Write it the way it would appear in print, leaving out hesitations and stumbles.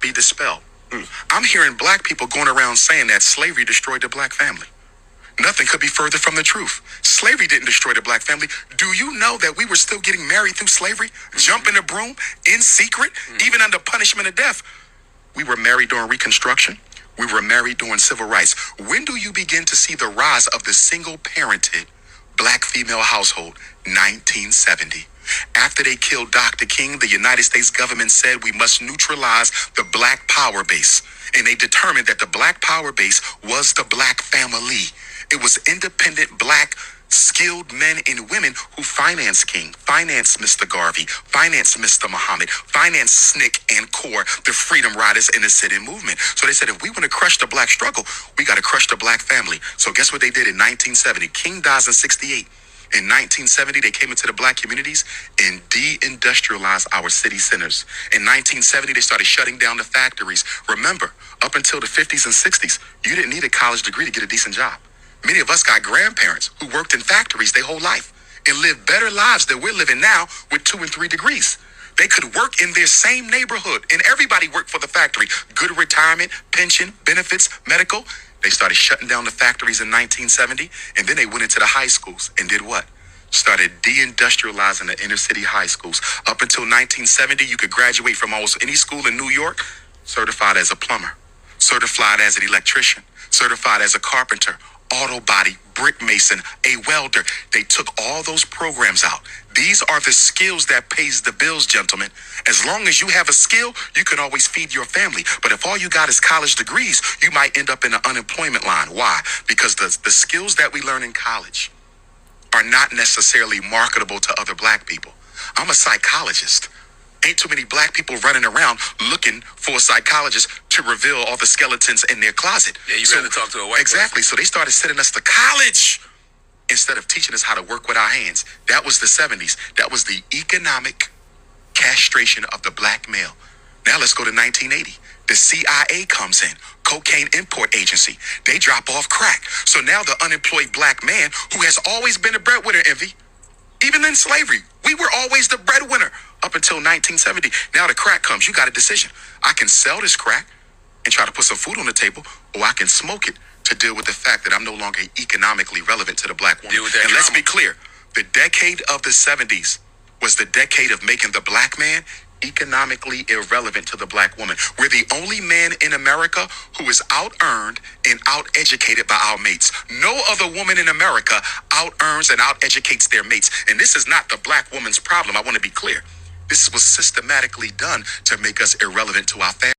be dispelled. I'm hearing black people going around saying that slavery destroyed the black family. Nothing could be further from the truth. Slavery didn't destroy the black family. Do you know that we were still getting married through slavery? Jumping the broom in secret, even under punishment of death. We were married during Reconstruction. We were married during civil rights. When do you begin to see the rise of the single-parented black female household? 1970. After they killed Dr. King, the United States government said we must neutralize the black power base. And they determined that the black power base was the black family. It was independent black skilled men and women who financed King, financed Mr. Garvey, financed Mr. Muhammad, financed SNCC and CORE, the Freedom Riders and the sit-in movement. So they said, if we want to crush the black struggle, we got to crush the black family. So guess what they did in 1970? King dies in 68. In 1970, they came into the black communities and de-industrialized our city centers. In 1970, they started shutting down the factories. Remember, up until the 50s and 60s, you didn't need a college degree to get a decent job. Many of us got grandparents who worked in factories their whole life and lived better lives than we're living now with 2 and 3 degrees. They could work in their same neighborhood, and everybody worked for the factory. Good retirement, pension, benefits, medical. They started shutting down the factories in 1970, and then they went into the high schools and did what? Started deindustrializing the inner city high schools. Up until 1970, you could graduate from almost any school in New York certified as a plumber, certified as an electrician, certified as a carpenter, auto body, brick mason, a welder. They took all those programs out. These are the skills that pays the bills, gentlemen. As long as you have a skill, you can always feed your family. But if all you got is college degrees, you might end up in the unemployment line. Why? Because the skills that we learn in college are not necessarily marketable to other black people. I'm a psychologist. Ain't too many black people running around looking for a psychologist to reveal all the skeletons in their closet. Yeah, you rather talk to a white Exactly. person. So they started sending us to college instead of teaching us how to work with our hands. That was the 70s. That was the economic castration of the black male. Now let's go to 1980. The CIA comes in, cocaine import agency. They drop off crack. So now the unemployed black man who has always been a breadwinner, Envy, even in slavery, we were always the breadwinner up until 1970. Now the crack comes. You got a decision. I can sell this crack and try to put some food on the table, or I can smoke it to deal with the fact that I'm no longer economically relevant to the black woman. And let's be clear, the decade of the 70s was the decade of making the black man economically irrelevant to the black woman. We're the only man in America who is out-earned and out-educated by our mates. No other woman in America out-earns and out-educates their mates. And this is not the black woman's problem. I want to be clear. This was systematically done to make us irrelevant to our family.